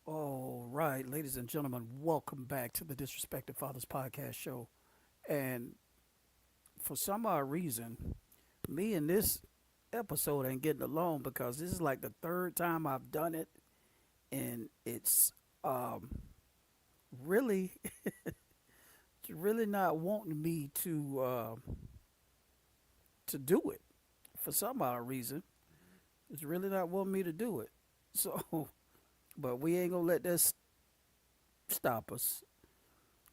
All right, ladies and gentlemen, welcome back to the Disrespected Fathers podcast show. And for some odd reason, me and this episode ain't getting along because this is like the third time I've done it, and it's um, really, really not wanting me to do it for some odd reason. It's really not wanting me to do it. So, but we ain't gonna let that stop us.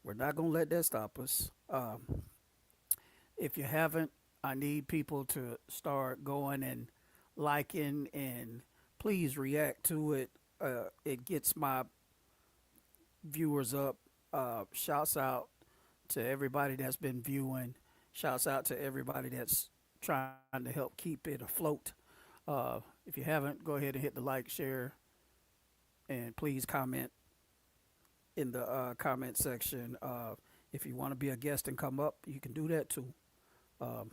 We're not gonna let that stop us. If you haven't, I need people to start going and liking and please react to it. It gets my viewers up. Shouts out to everybody that's been viewing. Shouts out to everybody that's trying to help keep it afloat. If you haven't, go ahead and hit the like, share, and please comment in the comment section. If you want to be a guest and come up, you can do that too. Um,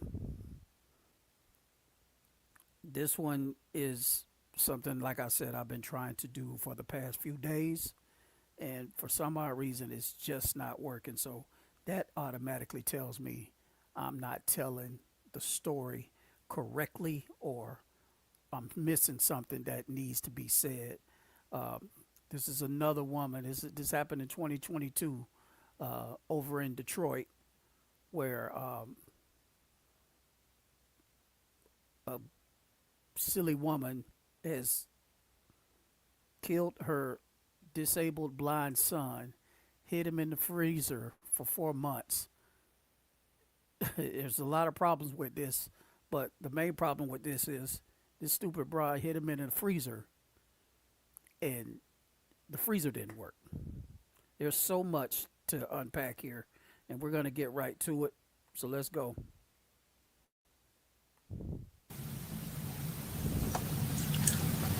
this one is something, like I said, I've been trying to do for the past few days, and for some odd reason, it's just not working. So that automatically tells me I'm not telling the story correctly, or I'm missing something that needs to be said. Um, this is another woman. This happened in 2022 over in Detroit, where a silly woman has killed her disabled blind son, hid him in the freezer for 4 months. There's a lot of problems with this, but the main problem with this is this stupid broad hid him in the freezer, and the freezer didn't work. There's so much to unpack here, and we're going to get right to it. So let's go.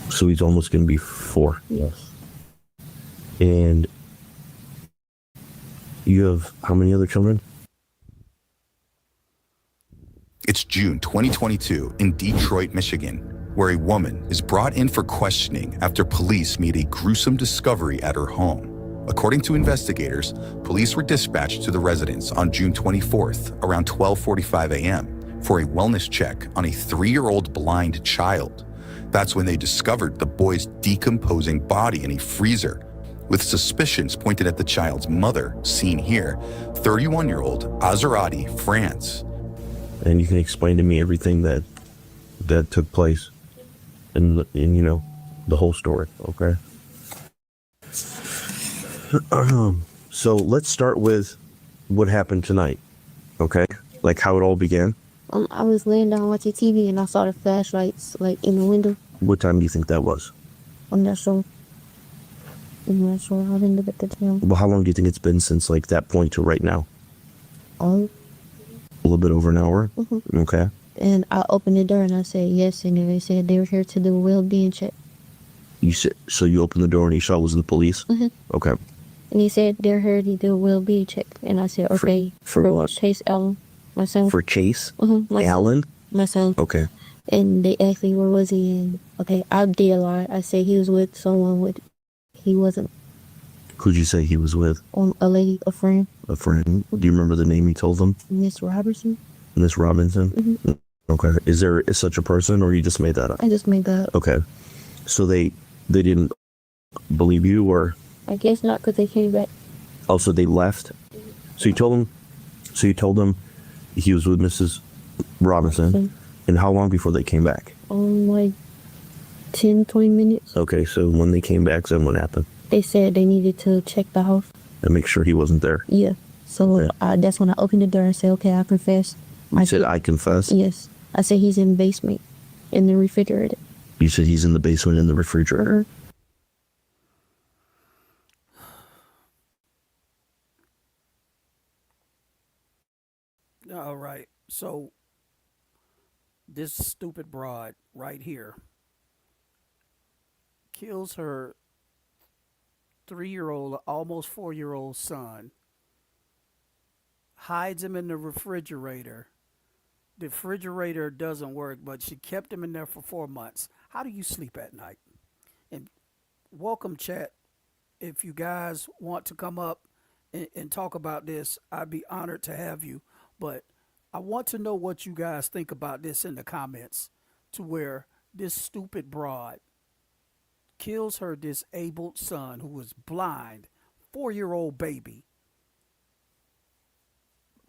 So he's almost going to be 4. Yes. And you have how many other children? It's June 2022 in Detroit, Michigan, where a woman is brought in for questioning after police made a gruesome discovery at her home. According to investigators, police were dispatched to the residence on June 24th around 12:45 a.m. for a wellness check on a 3-year-old blind child. That's when they discovered the boy's decomposing body in a freezer, with suspicions pointed at the child's mother, seen here, 31-year-old Azerati France. And you can explain to me everything that took place in the whole story, okay? So let's start with what happened tonight, okay? Like how it all began. I was laying down watching TV and I saw the flashlights like in the window. What time do you think that was? I'm not sure. I'm not sure. I didn't look at the time. Well, how long do you think it's been since like that point to right now? Oh. A little bit over an hour? Mm-hmm. Okay. And I opened the door and I said yes, and then they said they were here to do a well-being check. You said, so you opened the door and you saw it was the police? Mm-hmm. Okay. And he said they're here to do a well-being check. And I said, okay. For what? Chase Allen, my son. For Chase? Mm-hmm. Allen? My son. Okay. And they asked me where was he, and okay, I did a lie. I said he was with someone with, he wasn't. Who'd you say he was with? A lady, a friend. A friend. Do you remember the name you told them? Miss Robertson. Miss Robinson? Mm-hmm. Okay. Is there such a person, or you just made that up? I just made that up. Okay. So they didn't believe you, or? I guess not, because they came back. Oh, so they left? So you told them he was with Mrs. Robinson, Mm-hmm. and how long before they came back? Like 10, 20 minutes. Okay, so when they came back, then what happened? They said they needed to check the house. And make sure he wasn't there? Yeah. So Okay. that's when I opened the door and said, okay, I confess. You said, I confess? Yes. I said he's in the basement, in the refrigerator. You said he's in the basement in the refrigerator? Mm-hmm. All right. So this stupid broad right here kills her 3-year-old, almost 4-year-old son, hides him in the refrigerator. The refrigerator doesn't work, but she kept him in there for 4 months. How do you sleep at night? And welcome, chat. if you guys want to come up and talk about this, I'd be honored to have you. But I want to know what you guys think about this in the comments, to where this stupid broad kills her disabled son who is blind, 4-year-old baby,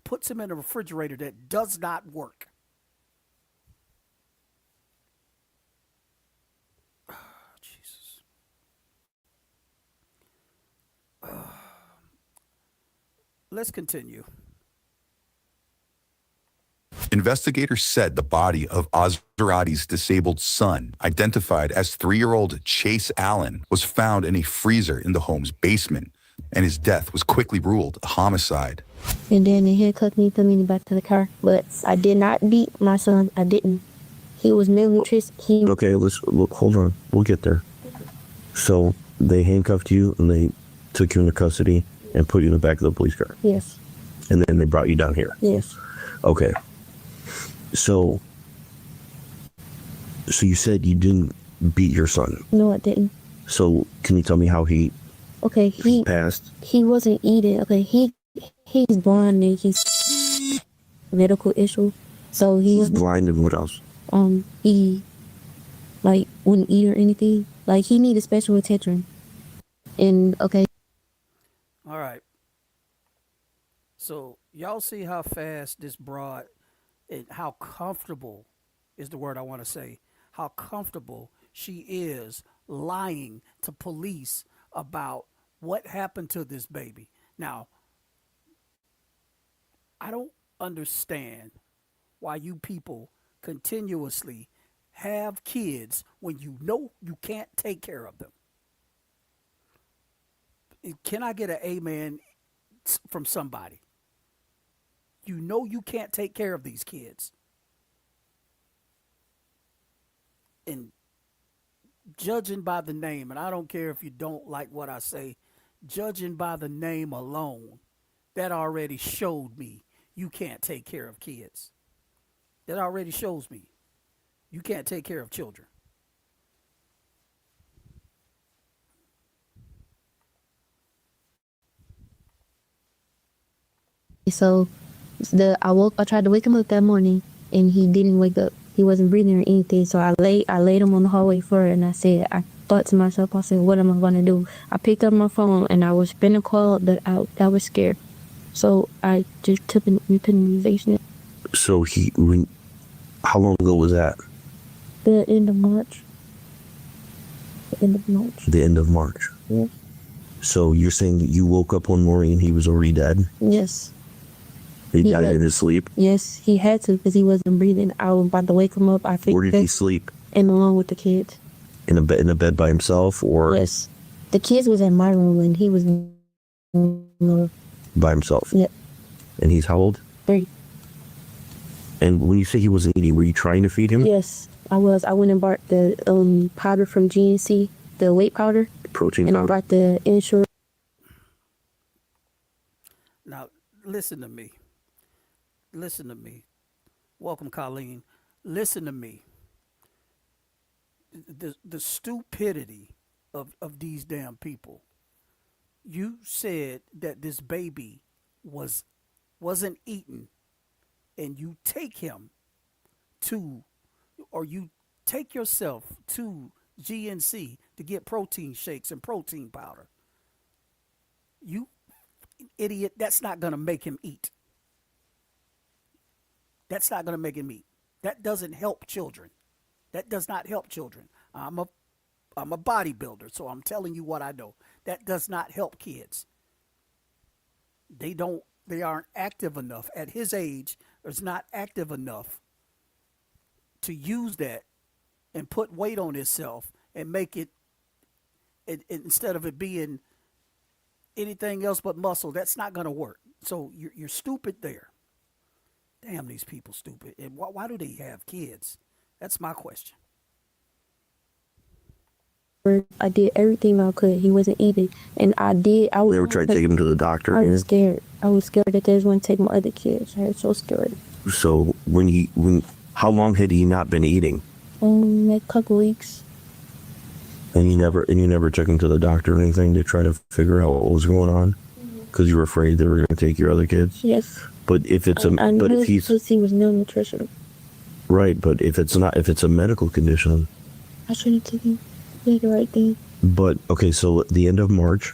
puts him in a refrigerator that does not work. Jesus. Let's continue. Investigators said the body of Ozrati's disabled son, identified as 3-year-old Chase Allen, was found in a freezer in the home's basement, and his death was quickly ruled a homicide. And then they handcuffed me, put me back to the car. But I did not beat my son. I didn't. He was malnourished. Okay, let's look. Hold on, we'll get there. So they handcuffed you and they took you into custody and put you in the back of the police car, Yes. and then they brought you down here. Yes. Okay. So you said you didn't beat your son. No, I didn't. So can you tell me how he Okay, he passed? wasn't eating. Okay, he's blind and he's medical issue. So He's blind, and what else? he like wouldn't eat or anything. Like he needed special attention. And okay, All right. So y'all see how fast this broad and how comfortable is the word I want to say. How comfortable she is lying to police about what happened to this baby. Now, I don't understand why you people continuously have kids when you know you can't take care of them. Can I get an amen from somebody? You know you can't take care of these kids. And judging by the name, and I don't care if you don't like what I say, judging by the name alone, that already showed me you can't take care of kids. That already shows me you can't take care of children. so I tried to wake him up that morning and he didn't wake up. He wasn't breathing or anything. So I laid him on the hallway floor and I thought to myself, I said, what am I gonna do? I picked up my phone and I was finna call, but I was scared. So I just took an immunization. So how long ago was that? The end of March. The end of March. The end of March. Yeah. So you're saying that you woke up one morning and he was already dead? Yes. He He died was- in his sleep? Yes, he had to because he wasn't breathing. I was about to wake him up. I Where figured did he sleep? and along with the kids. In a bed by himself, or Yes. The kids was in my room and he was by himself? Yep. And he's how old? 3. And when you say he wasn't eating, were you trying to feed him? Yes, I was. I went and bought the powder from GNC, the weight powder, Protein and I powder? bought the Ensure. Now, listen to me. Listen to me. Welcome, Colleen. Listen to me. The stupidity of these damn people. You said that this baby wasn't eaten, and you take him to, or you take yourself to GNC to get protein shakes and protein powder. You idiot, that's not going to make him eat. That's not going to make him eat. That doesn't help children. That does not help children. I'm a bodybuilder, so I'm telling you what I know. That does not help kids. They aren't active enough. At his age, it's not active enough to use that and put weight on himself and make it instead of it being anything else but muscle. That's not going to work. So you're stupid there. Damn, these people stupid. And why do they have kids? That's my question. I did everything I could. He wasn't eating, and I was. They were trying to take him to the doctor. I was scared. I was scared that they was going to take my other kids. I was so scared. So how long had he not been eating? A couple weeks. And you never took him to the doctor or anything to try to figure out what was going on because you were afraid they were going to take your other kids. Yes. But if it's I but knew if he's pussy was malnutrition. right, but if it's not, if it's a medical condition, I should have taken did the right thing. but okay, so at the end of March,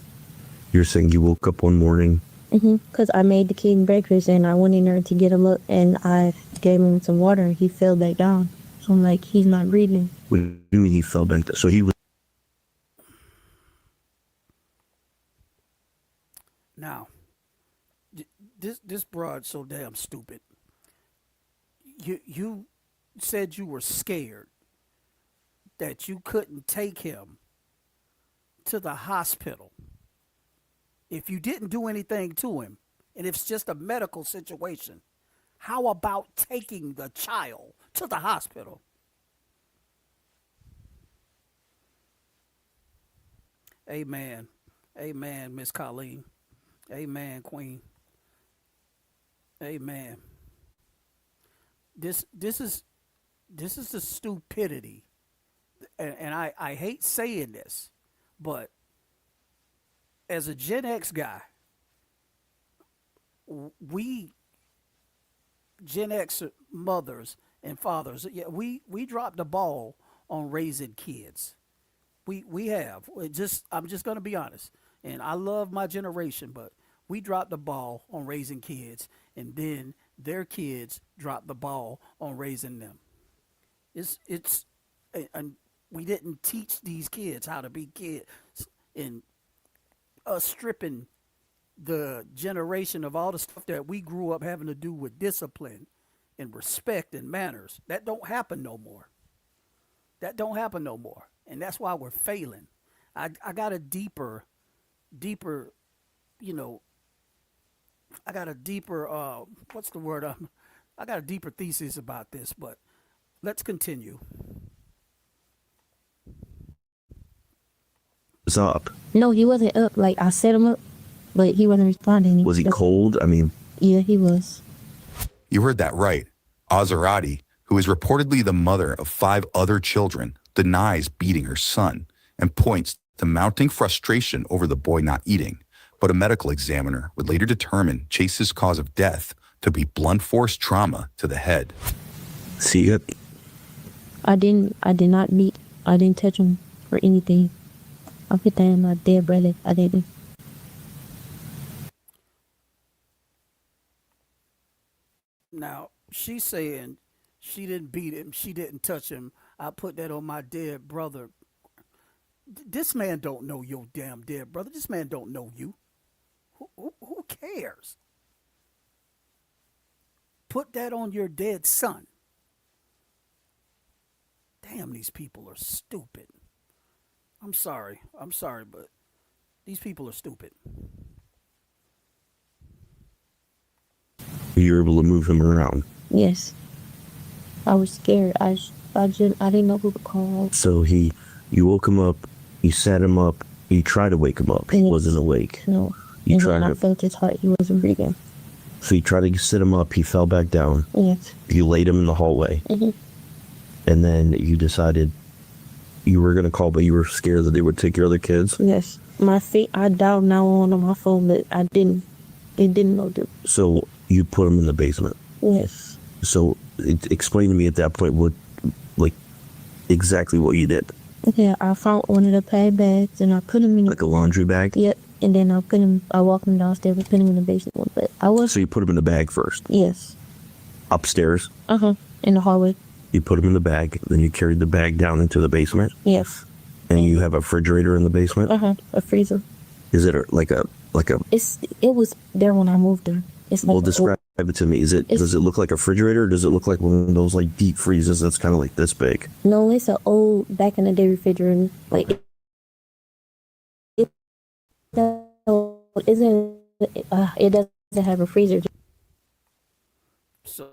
you're saying you woke up one morning. Because I made the kid breakfast and I went in there to get him up and I gave him some water and he fell back down. So I'm like, he's not breathing. What do you mean he fell back? So he was. Now, this broad's so damn stupid. You said you were scared that you couldn't take him to the hospital if you didn't do anything to him, and if it's just a medical situation. How about taking the child to the hospital? Amen. Amen, Miss Colleen. Amen, Queen. Amen. This is the stupidity, and I hate saying this, but as a Gen X guy, we Gen X mothers and fathers, yeah, we dropped the ball on raising kids. We have. I'm just gonna be honest, and I love my generation, but we dropped the ball on raising kids, and then their kids dropped the ball on raising them. And we didn't teach these kids how to be kids, and us stripping the generation of all the stuff that we grew up having to do with discipline and respect and manners. That don't happen no more. That don't happen no more. And that's why we're failing. I got a deeper, you know, I got a deeper, what's the word? I got a deeper thesis about this, but let's continue. Was up. No, he wasn't up. Like, I set him up, but he wasn't responding. Was he cold? I mean, Yeah, he was. You heard that right. Azarati, who is reportedly the mother of 5 other children, denies beating her son and points to mounting frustration over the boy not eating. But a medical examiner would later determine Chase's cause of death to be blunt force trauma to the head. see it. I did not beat, I didn't touch him or anything. I put that in my dead brother. I didn't. Now, she's saying she didn't beat him, she didn't touch him. I put that on my dead brother. This man don't know your damn dead brother. This man don't know you. Who cares? Put that on your dead son. Damn, these people are stupid. I'm sorry, but these people are stupid. You were able to move him around. Yes. I was scared. I didn't know who to call. So you woke him up, you sat him up, you tried to wake him up. He Yes. wasn't awake. No. You And tried when I to, felt his heart, he wasn't breathing. so you tried to sit him up, he fell back down. Yes. You laid him in the hallway. Mhm. And then you decided you were going to call, but you were scared that they would take your other kids. Yes. My feet, I dialed 911 on my phone, but I didn't. It didn't know the. So you put him in the basement. Yes. So explain to me at that point what, like, exactly what you did. Okay, I found one of the pad bags and I put him in. Like a laundry bag? Yep. And then I walked him downstairs and put him in the basement one. But I was. So you put him in the bag first. Yes. Upstairs, In the hallway. you put him in the bag, then you carried the bag down into the basement, Yes. and you have a refrigerator in the basement. A freezer. Is it like a It was there when I moved there. It's like well, describe it to me. Does it look like a refrigerator, or does it look like one of those like deep freezers that's kind of like this big? No, it's an old back in the day refrigerator. Like it isn't. It doesn't have a freezer. So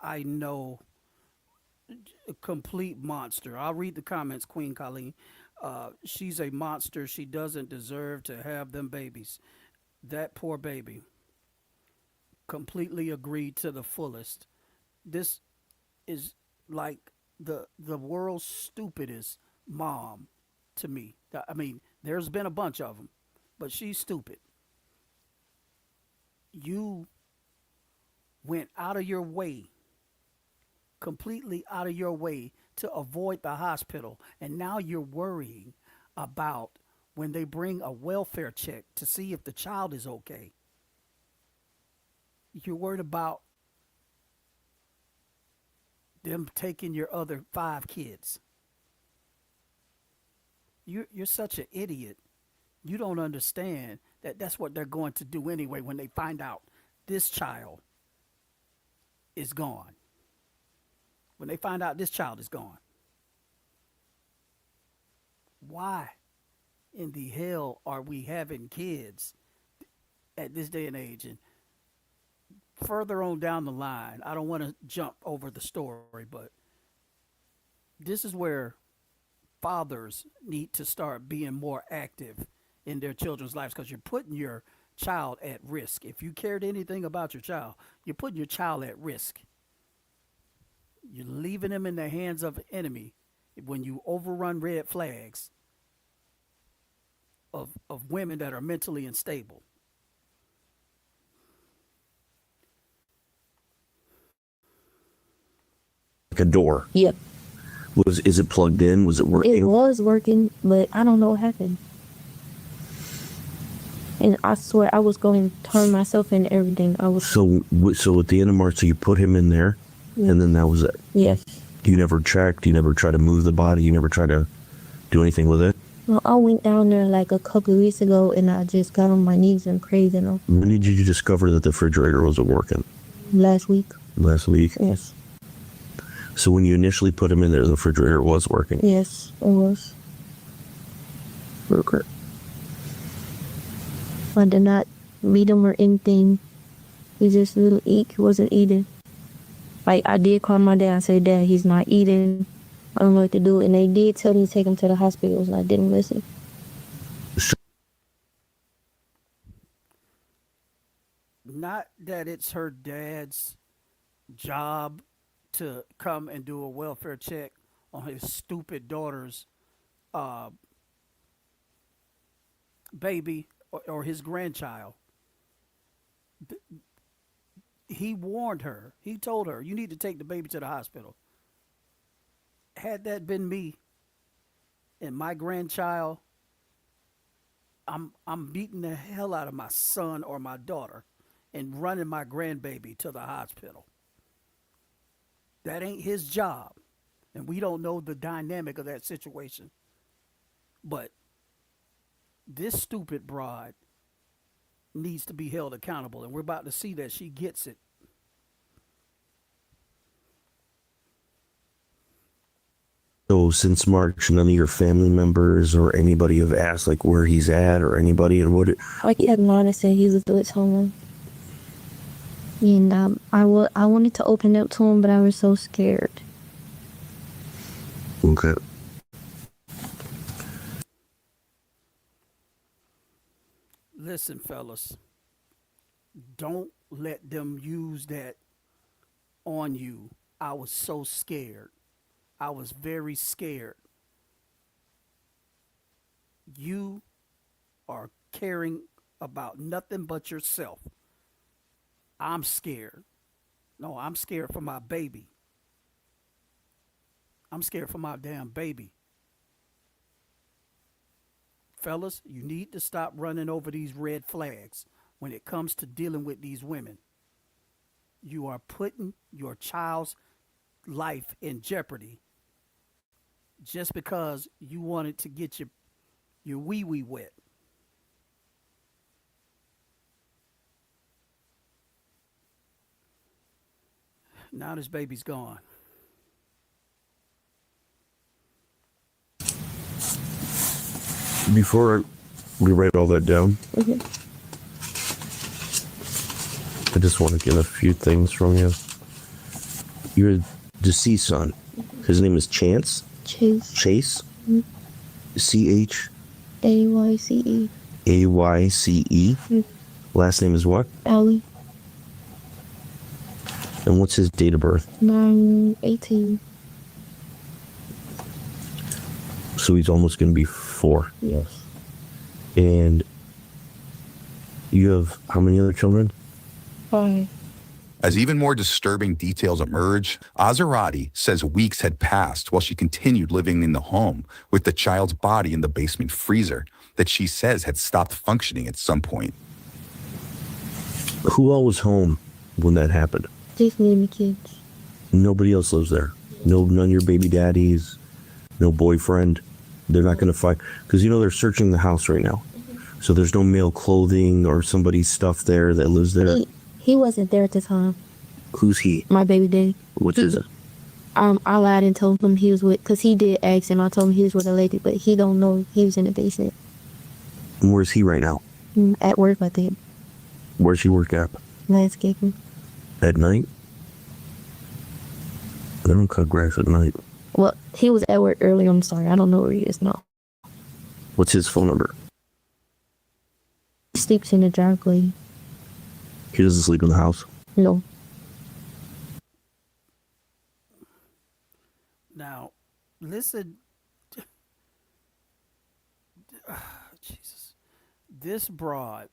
I know, a complete monster. I'll read the comments, Queen Colleen. She's a monster. She doesn't deserve to have them babies. That poor baby. Completely agreed to the fullest. This is like the world's stupidest mom to me. I mean, there's been a bunch of them, but she's stupid. You went out of your way, completely out of your way to avoid the hospital, and now you're worrying about when they bring a welfare check to see if the child is okay. You're worried about them taking your other 5 kids. You're such an idiot. You don't understand that that's what they're going to do anyway when they find out this child is gone. When they find out this child is gone. Why in the hell are we having kids at this day and age? And further on down the line, I don't want to jump over the story, but this is where fathers need to start being more active in their children's lives, because you're putting your child at risk. If you cared anything about your child, you're putting your child at risk. You're leaving them in the hands of an enemy when you overrun red flags of women that are mentally unstable. Like a door. Yep. Is it plugged in? Was it working? It was working, but I don't know what happened. And I swear I was going to turn myself into everything. I was. So at the end of March, so you put him in there, Yeah. and then that was it. Yes. You never checked. You never tried to move the body. You never tried to do anything with it. Well, I went down there like a couple of weeks ago, and I just got on my knees and prayed, When did you discover that the refrigerator wasn't working? last week. Last week. Yes. So when you initially put him in there, the refrigerator was working. Yes, it was. Okay. I did not beat him or anything. He just didn't eat. He wasn't eating. Like, I did call my dad and say, Dad, he's not eating. I don't know what to do. And they did tell me to take him to the hospital, and I didn't listen. Not that it's her dad's job to come and do a welfare check on his stupid daughter's baby or his grandchild. He warned her. He told her, you need to take the baby to the hospital. Had that been me and my grandchild, I'm beating the hell out of my son or my daughter and running my grandbaby to the hospital. That ain't his job. And we don't know the dynamic of that situation. But this stupid broad needs to be held accountable, and we're about to see that she gets it. So since March, none of your family members or anybody have asked like where he's at or anybody, and what? Like, he had Lana said he was at his home. And I wanted to open up to him, but I was so scared. Okay. Listen, fellas, don't let them use that on you. I was so scared. I was very scared. You are caring about nothing but yourself. I'm scared. No, I'm scared for my baby. I'm scared for my damn baby. Fellas, you need to stop running over these red flags when it comes to dealing with these women. You are putting your child's life in jeopardy just because you wanted to get your wee-wee wet. Now this baby's gone. Before we write all that down, Okay. I just want to get a few things from you. Your deceased son, his name is Chance? Chase. Chase? C-H? A-Y-C-E. A-Y-C-E? Last name is what? Allie. And what's his date of birth? 9/18. So he's almost going to be 4. Yes. And you have how many other children? 5. As even more disturbing details emerge, Azarati says weeks had passed while she continued living in the home with the child's body in the basement freezer that she says had stopped functioning at some point. Who all was home when that happened? Just me and the kids. Nobody else lives there. No, none of your baby daddies, no boyfriend. They're not going to find, because they're searching the house right now. So there's no male clothing or somebody's stuff there that lives there. He wasn't there at the time. Who's he? My baby daddy. What's his? I lied and told him he was with, because he did ask him. I told him he was with a lady, but he don't know he was in the basement. And where's he right now? At work, I think. Where's he work at? Landscaping. At night? They don't cut grass at night. Well, he was at work earlier. I'm sorry. I don't know where he is now. What's his phone number? He sleeps in the driveway. He doesn't sleep in the house. No. Now, listen. Jesus. This broad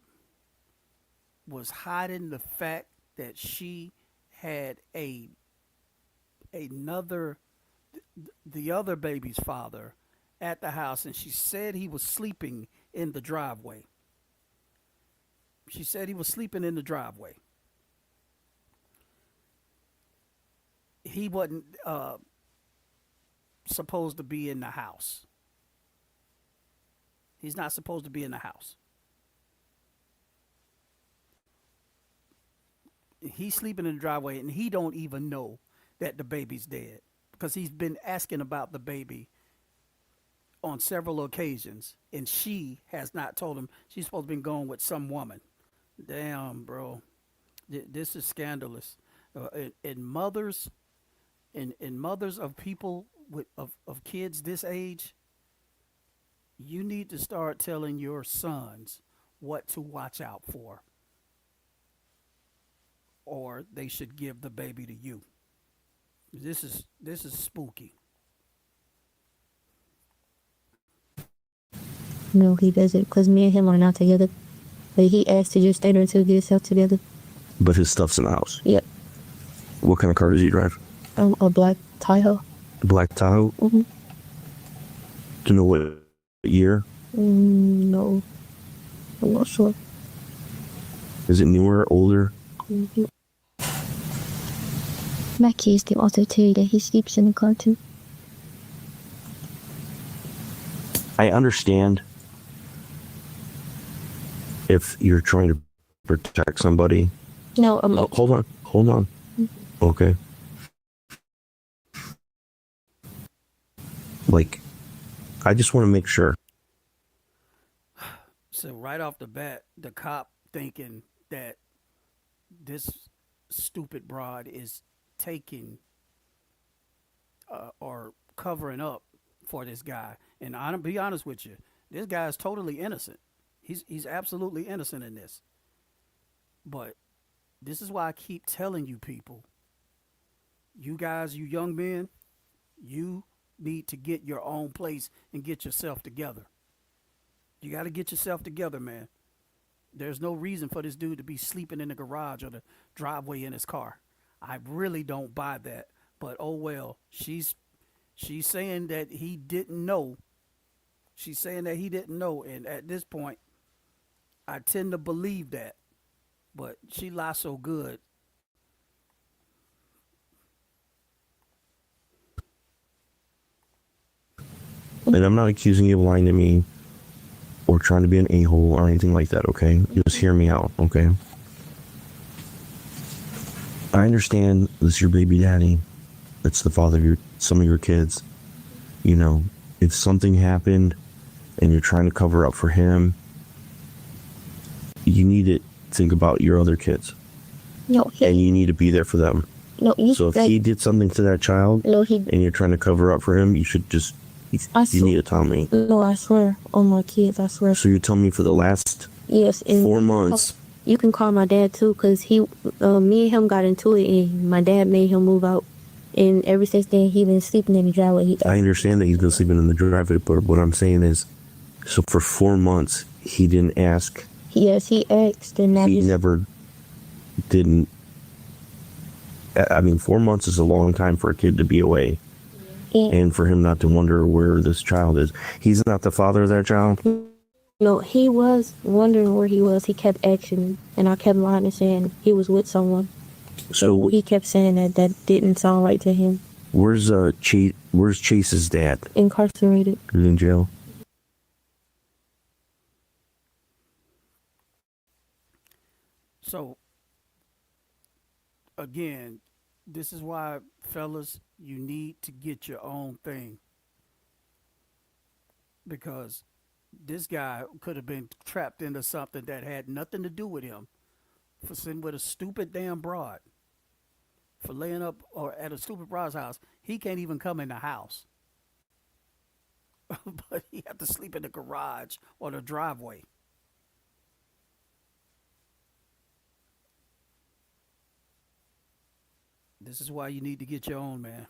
was hiding the fact that she had the other baby's father at the house, and she said he was sleeping in the driveway. She said he was sleeping in the driveway. He wasn't supposed to be in the house. He's not supposed to be in the house. He's sleeping in the driveway, and he don't even know that the baby's dead, because he's been asking about the baby on several occasions, and she has not told him. She's supposed to be going with some woman. Damn, bro, this is scandalous. And mothers of people of kids this age, you need to start telling your sons what to watch out for, or they should give the baby to you. This is spooky. No, he doesn't, because me and him are not together. But he asked to just stay there until we get himself together. But his stuff's in the house. Yep. What kind of car does he drive? A black Tahoe. Black Tahoe? Mm-hmm. Do you know what year? No. I'm not sure. Is it newer, older? Mm-hmm. My kids can also tell you that he sleeps in the car too. I understand if you're trying to protect somebody. No, Oh, hold on. Okay. Like, I just want to make sure. So right off the bat, the cop thinking that this stupid broad is taking or covering up for this guy. And I'll be honest with you, this guy is totally innocent. He's absolutely innocent in this. But this is why I keep telling you people, you guys, you young men, you need to get your own place and get yourself together. You got to get yourself together, man. There's no reason for this dude to be sleeping in the garage or the driveway in his car. I really don't buy that. But oh well, she's saying that he didn't know. She's saying that he didn't know, and at this point, I tend to believe that. But she lies so good. And I'm not accusing you of lying to me or trying to be an a-hole or anything like that, okay? Just hear me out, okay? I understand this is your baby daddy. It's the father of some of your kids. You know, if something happened and you're trying to cover up for him, you need to think about your other kids. No, And you need to be there for them. no, So if he did something to that child no, he, and you're trying to cover up for him, you should just, you need to tell me. no, I swear on my kids, I swear. So you're telling me for the last Yes, and 4 months, you can call my dad too, cause me and him got into it, and my dad made him move out. And ever since then, he been sleeping in the driveway. I understand that he's been sleeping in the driveway, but what I'm saying is, so for 4 months, he didn't ask. Yes, he asked, and I He just never didn't. I mean, 4 months is a long time for a kid to be away, and, and for him not to wonder where this child is. He's not the father of that child. no, he was wondering where he was. He kept asking, and I kept lying and saying he was with someone. So He kept saying that didn't sound right to him. where's Chase's dad? Incarcerated. He's in jail. So again, this is why, fellas, you need to get your own thing, because this guy could have been trapped into something that had nothing to do with him, for sitting with a stupid damn broad, for laying up or at a stupid broad's house. He can't even come in the house, but he had to sleep in the garage or the driveway. This is why you need to get your own, man.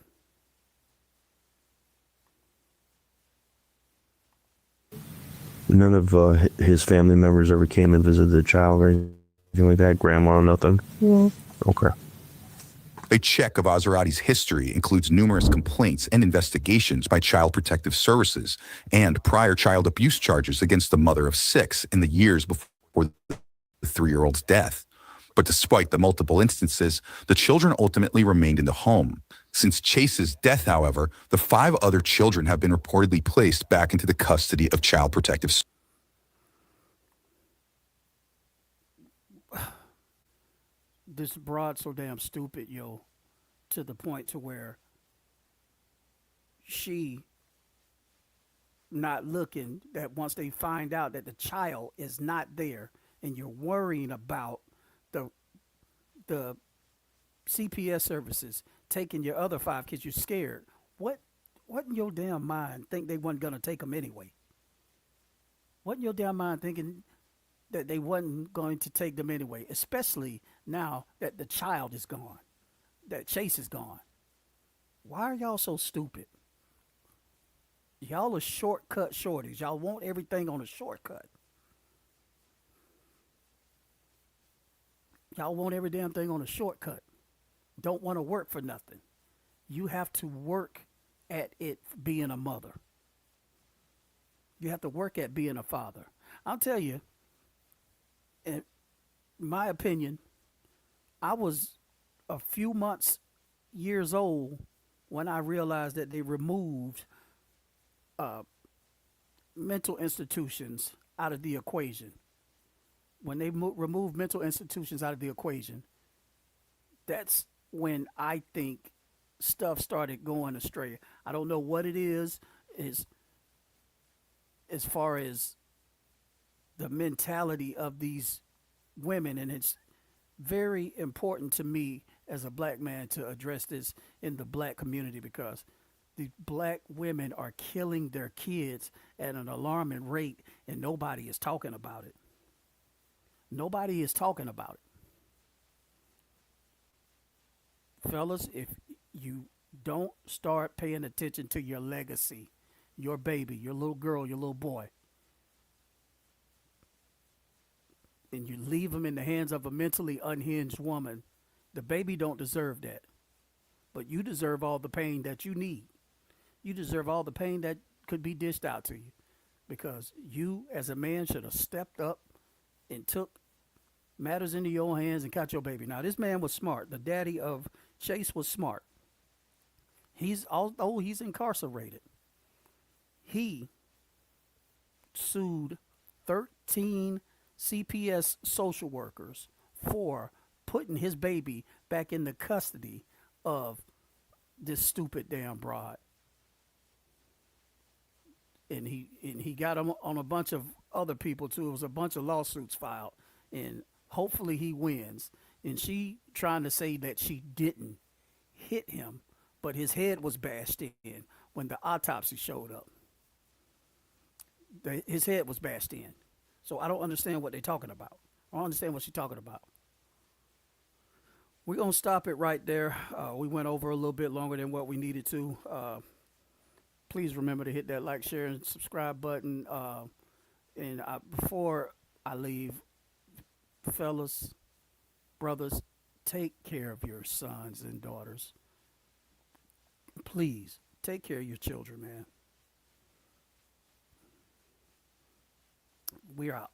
None of his family members ever came and visited the child or anything like that. Grandma, nothing. Yeah. Okay. A check of Azarati's history includes numerous complaints and investigations by Child Protective Services and prior child abuse charges against the mother of 6 in the years before the 3-year-old's death. But despite the multiple instances, the children ultimately remained in the home. Since Chase's death, however, the 5 other children have been reportedly placed back into the custody of Child Protective Services. This broad so damn stupid, yo, to the point to where she not looking, that once they find out that the child is not there and you're worrying about the CPS services taking your other 5 kids, you're scared. What in your damn mind think they wasn't gonna take them anyway? What in your damn mind thinking that they wasn't going to take them anyway, especially now that the child is gone, that Chase is gone? Why are y'all so stupid? Y'all are shortcut shorties. Y'all want everything on a shortcut. Y'all want every damn thing on a shortcut. Don't want to work for nothing. You have to work at it being a mother. You have to work at being a father. I'll tell you, in my opinion, I was a few months, years old when I realized that they removed mental institutions out of the equation. When they removed mental institutions out of the equation, that's when I think stuff started going astray. I don't know what it is as far as the mentality of these women, and it's very important to me as a black man to address this in the black community, because the black women are killing their kids at an alarming rate and nobody is talking about it. Nobody is talking about it. Fellas, if you don't start paying attention to your legacy, your baby, your little girl, your little boy, and you leave them in the hands of a mentally unhinged woman, the baby don't deserve that. But you deserve all the pain that you need. You deserve all the pain that could be dished out to you, because you as a man should have stepped up and took matters into your own hands and caught your baby. Now, this man was smart. The daddy of Chase was smart. Although he's incarcerated, he sued 13 CPS social workers for putting his baby back in the custody of this stupid damn broad. And he got him on a bunch of other people too. It was a bunch of lawsuits filed, and hopefully he wins. And she trying to say that she didn't hit him, but his head was bashed in when the autopsy showed up. His head was bashed in. So I don't understand what they're talking about. I don't understand what she's talking about. we're going to stop it right there. We went over a little bit longer than what we needed to. Please remember to hit that like, share, and subscribe button. Before I leave, fellas, brothers, take care of your sons and daughters. Please, take care of your children, man. We're out.